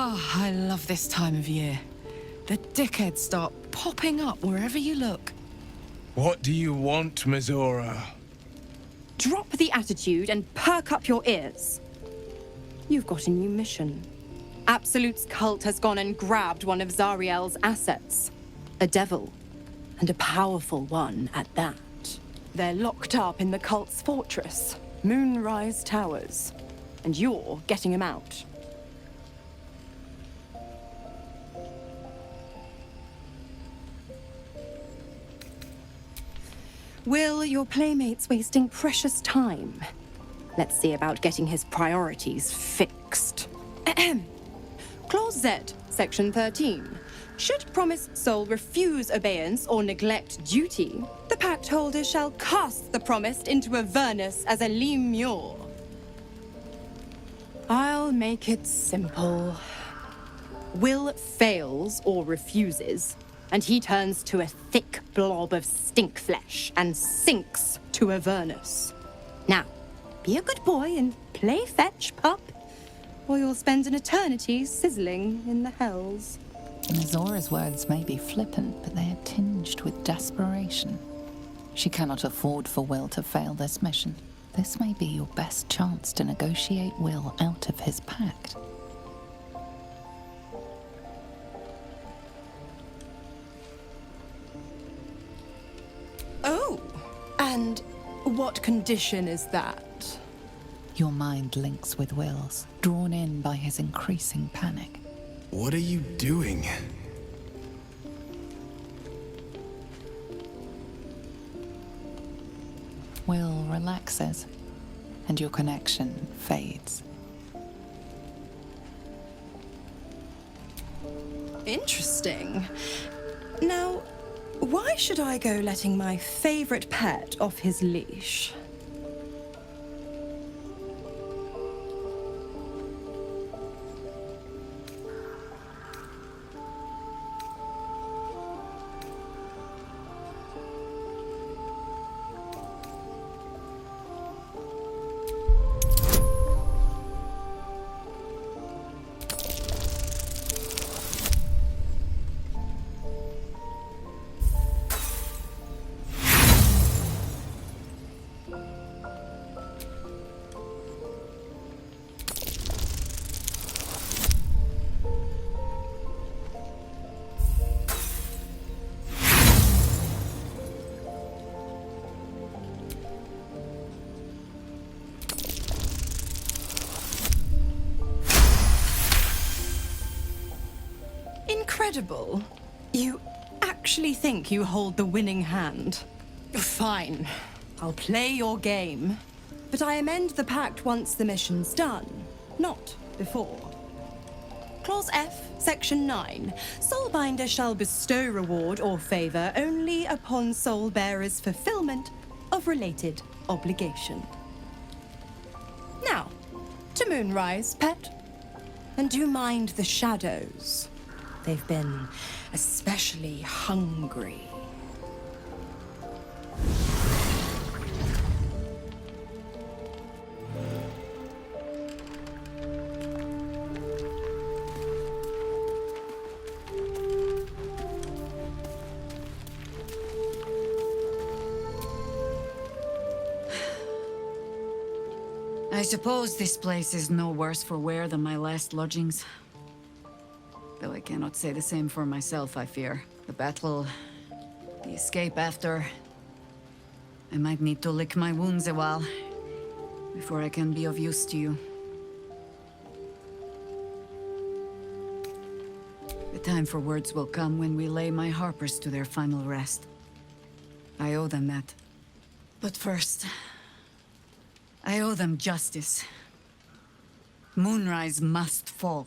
I love this time of year. The dickheads start popping up wherever you look. What do you want, Mizora? Drop the attitude and perk up your ears. You've got a new mission. Absolute's cult has gone and grabbed one of Zariel's assets. A devil. And a powerful one at that. They're locked up in the cult's fortress, Moonrise Towers. And you're getting him out. Wyll, your playmate's wasting precious time. Let's see about getting his priorities fixed. Clause Z, Section 13. Should promised soul refuse obeyance or neglect duty, the pact holder shall cast the promised into Avernus as a lemure. I'll make it simple. Wyll fails or refuses, and he turns to a thick blob of stink flesh and sinks to Avernus. Now, be a good boy and play fetch, pup, or you'll spend an eternity sizzling in the hells. Mizora's words may be flippant, but they are tinged with desperation. She cannot afford for Wyll to fail this mission. This may be your best chance to negotiate Wyll out of his pact. Oh, and what condition is that? Your mind links with Wyll's, drawn in by his increasing panic. What are you doing? Wyll relaxes, and your connection fades. Interesting. Now, why should I go letting my favorite pet off his leash? Incredible. You actually think you hold the winning hand? Fine. I'll play your game. But I amend the pact once the mission's done, not before. Clause F, Section 9. Soulbinder shall bestow reward or favor only upon soul bearer's fulfillment of related obligation. Now, to Moonrise, pet. And do mind the shadows. They've been especially hungry. I suppose this place is no worse for wear than my last lodgings. Though I cannot say the same for myself, I fear. The battle, the escape after. I might need to lick my wounds a while before I can be of use to you. The time for words will come when we lay my harpers to their final rest. I owe them that. But first, I owe them justice. Moonrise must fall.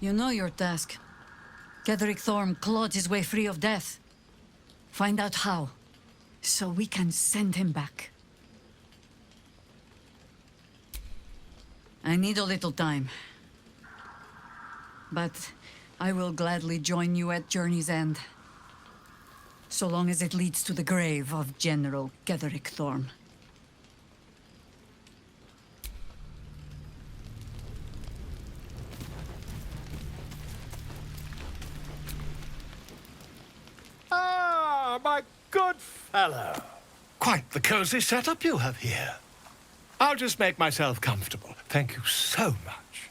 You know your task. Ketheric Thorm clawed his way free of death. Find out how, so we can send him back. I need a little time. But I will gladly join you at Journey's End. So long as it leads to the grave of General Ketheric Thorm. my good fellow. Quite the cozy setup you have here. I'll just make myself comfortable. Thank you so much.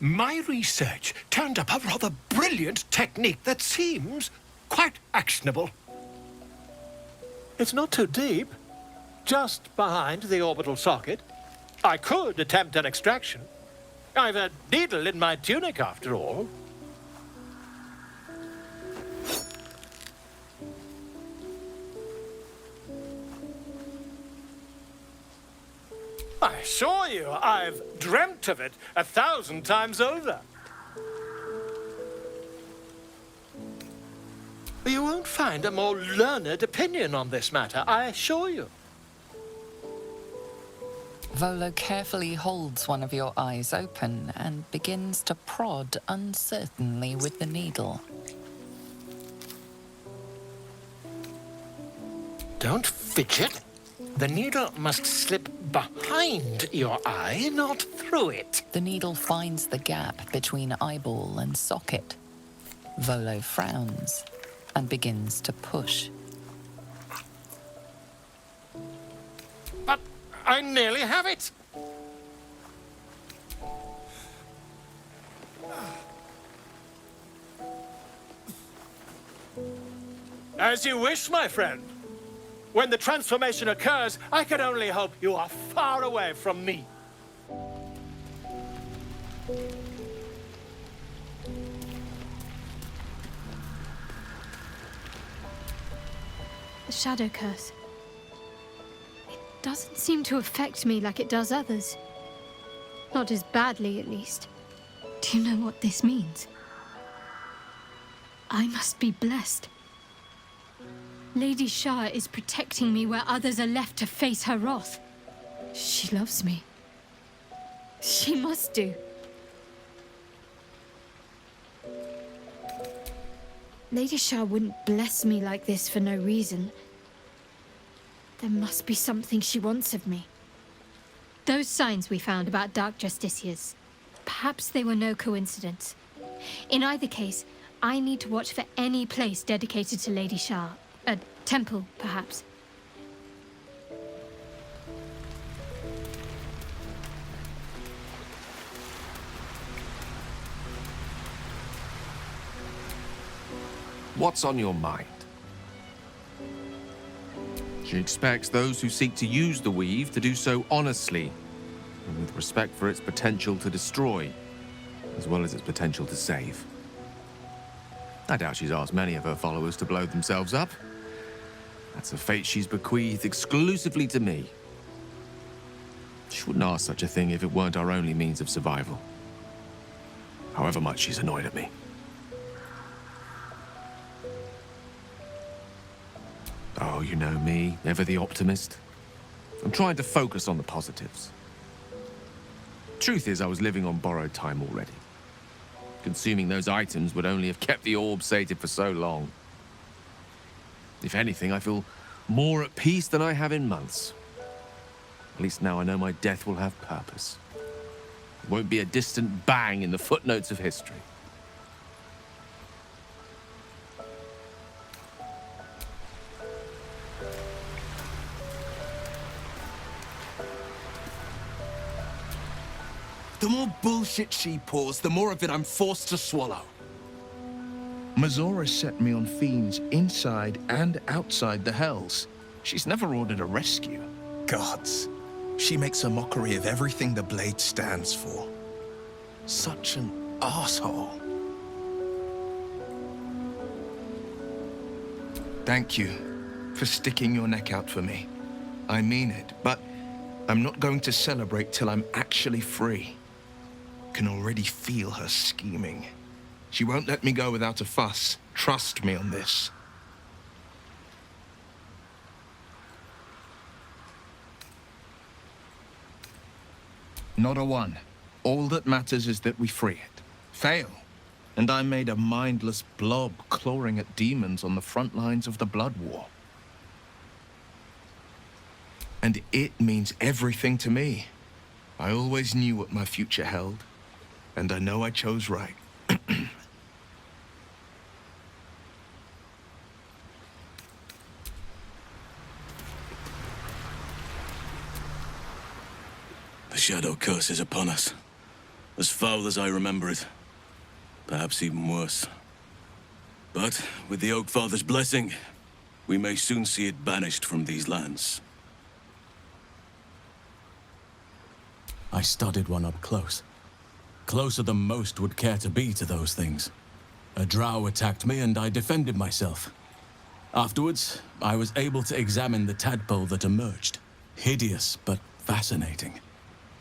My research turned up a rather brilliant technique that seems quite actionable. It's not too deep. Just behind the orbital socket. I could attempt an extraction. I've a needle in my tunic, after all. I assure you, I've dreamt of it 1,000 times over. You won't find a more learned opinion on this matter, I assure you. Volo carefully holds one of your eyes open and begins to prod uncertainly with the needle. Don't fidget. The needle must slip behind your eye, not through it. The needle finds the gap between eyeball and socket. Volo frowns and begins to push. But I nearly have it. As you wish, my friend. When the transformation occurs, I can only hope you are far away from me. The shadow curse. It doesn't seem to affect me like it does others. Not as badly, at least. Do you know what this means? I must be blessed. Lady Shah is protecting me where others are left to face her wrath. She loves me. She must do. Lady Shah wouldn't bless me like this for no reason. There must be something she wants of me. Those signs we found about Dark Justiciars, perhaps they were no coincidence. In either case, I need to watch for any place dedicated to Lady Shah. A temple, perhaps. What's on your mind? She expects those who seek to use the weave to do so honestly, and with respect for its potential to destroy, as well as its potential to save. I doubt she's asked many of her followers to blow themselves up. That's a fate she's bequeathed exclusively to me. She wouldn't ask such a thing if it weren't our only means of survival. However much she's annoyed at me. Oh, you know me, ever the optimist. I'm trying to focus on the positives. Truth is, I was living on borrowed time already. Consuming those items would only have kept the orb sated for so long. If anything, I feel more at peace than I have in months. At least now I know my death will have purpose. It won't be a distant bang in the footnotes of history. The more bullshit she pours, the more of it I'm forced to swallow. Mizora set me on fiends inside and outside the Hells. She's never ordered a rescue. Gods. She makes a mockery of everything the Blade stands for. Such an asshole. Thank you for sticking your neck out for me. I mean it, but I'm not going to celebrate till I'm actually free. Can already feel her scheming. She won't let me go without a fuss. Trust me on this. Not a one. All that matters is that we free it. Fail, And I made a mindless blob clawing at demons on the front lines of the Blood War. And it means everything to me. I always knew what my future held, and I know I chose right. The Shadow Curse is upon us. As foul as I remember it. Perhaps even worse. But with the Oak Father's blessing, we may soon see it banished from these lands. I studied one up close. Closer than most would care to be to those things. A drow attacked me and I defended myself. Afterwards, I was able to examine the tadpole that emerged. Hideous, but fascinating.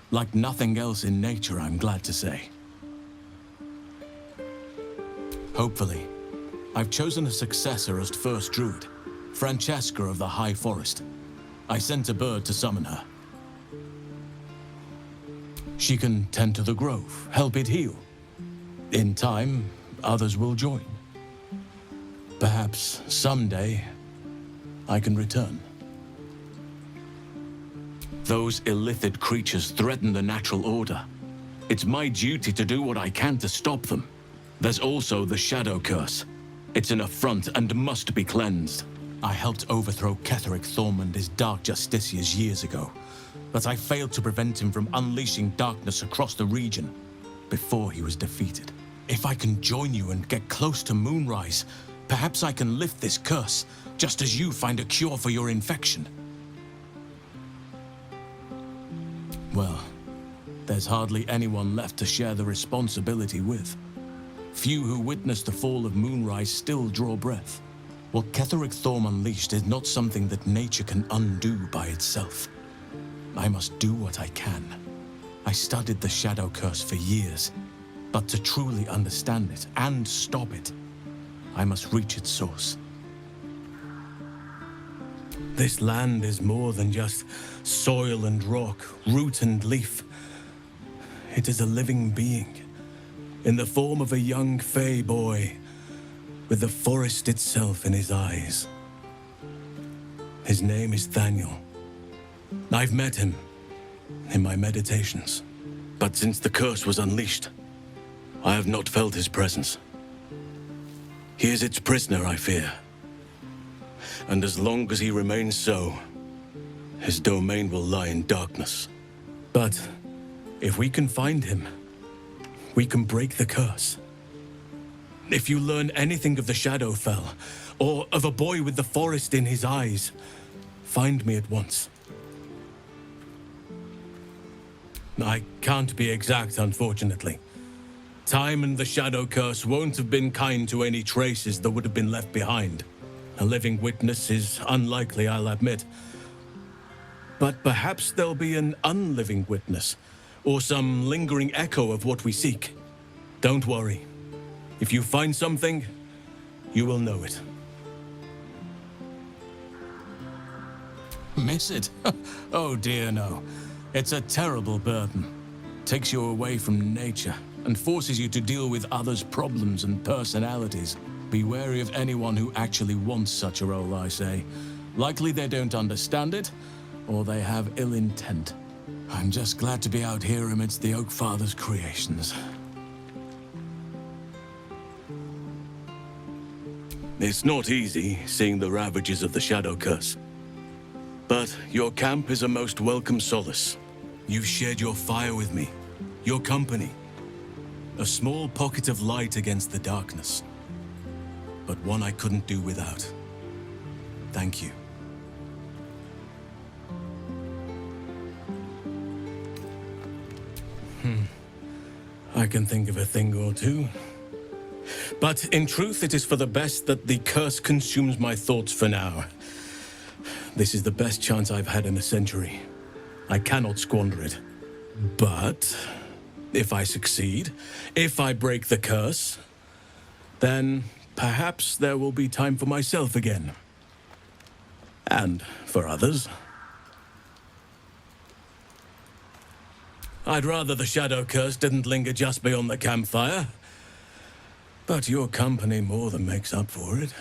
Like nothing else in nature, I'm glad to say. Hopefully, I've chosen a successor as first druid, Francesca of the High Forest. I sent a bird to summon her. She can tend to the grove, help it heal. In time, others will join. Perhaps someday, I can return. Those illithid creatures threaten the natural order. It's my duty to do what I can to stop them. There's also the Shadow Curse. It's an affront and must be cleansed. I helped overthrow Ketheric Thorm and his Dark Justiciars years ago, but I failed to prevent him from unleashing darkness across the region before he was defeated. If I can join you and get close to Moonrise, perhaps I can lift this curse, just as you find a cure for your infection. Well, there's hardly anyone left to share the responsibility with. Few who witnessed the fall of Moonrise still draw breath. What Ketheric Thorm unleashed is not something that nature can undo by itself. I must do what I can. I studied the Shadow Curse for years, but to truly understand it and stop it, I must reach its source. This land is more than just soil and rock, root and leaf. It is a living being, in the form of a young Fey boy, with the forest itself in his eyes. His name is Thaniel. I've met him in my meditations, but since the curse was unleashed, I have not felt his presence. He is its prisoner, I fear. And as long as he remains so, his domain will lie in darkness. But if we can find him, we can break the curse. If you learn anything of the Shadowfell, or of a boy with the forest in his eyes, find me at once. I can't be exact, unfortunately. Time and the Shadow Curse won't have been kind to any traces that would have been left behind. A living witness is unlikely, I'll admit. But perhaps there'll be an unliving witness, or some lingering echo of what we seek. Don't worry. If you find something, you will know it. Miss it? Oh dear, no. It's a terrible burden. Takes you away from nature and forces you to deal with others' problems and personalities. Be wary of anyone who actually wants such a role, I say. Likely they don't understand it, or they have ill intent. I'm just glad to be out here amidst the Oak Father's creations. It's not easy, seeing the ravages of the Shadow Curse. But your camp is a most welcome solace. You've shared your fire with me, your company. A small pocket of light against the darkness. But one I couldn't do without. Thank you. I can think of a thing or two. But in truth, it is for the best that the curse consumes my thoughts for now. This is the best chance I've had in a century. I cannot squander it. But if I succeed, if I break the curse, then perhaps there will be time for myself again. And for others. I'd rather the Shadow Curse didn't linger just beyond the campfire. But your company more than makes up for it.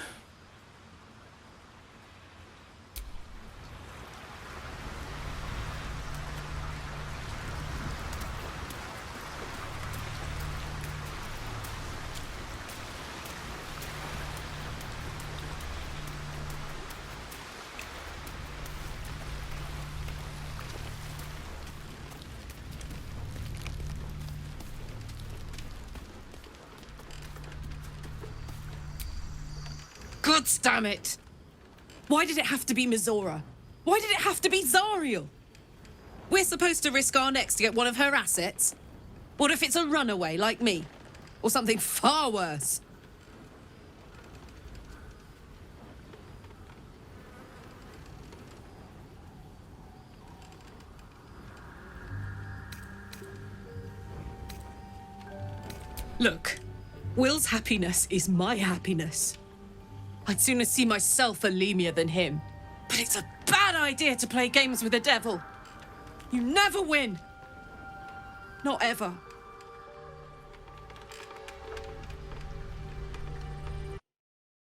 God damn it! Why did it have to be Mizora? Why did it have to be Zariel? We're supposed to risk our necks to get one of her assets? What if it's a runaway like me? Or something far worse? Look, Wyll's happiness is my happiness. I'd sooner see myself a lemur than him. But it's a bad idea to play games with the devil. You never win. Not ever.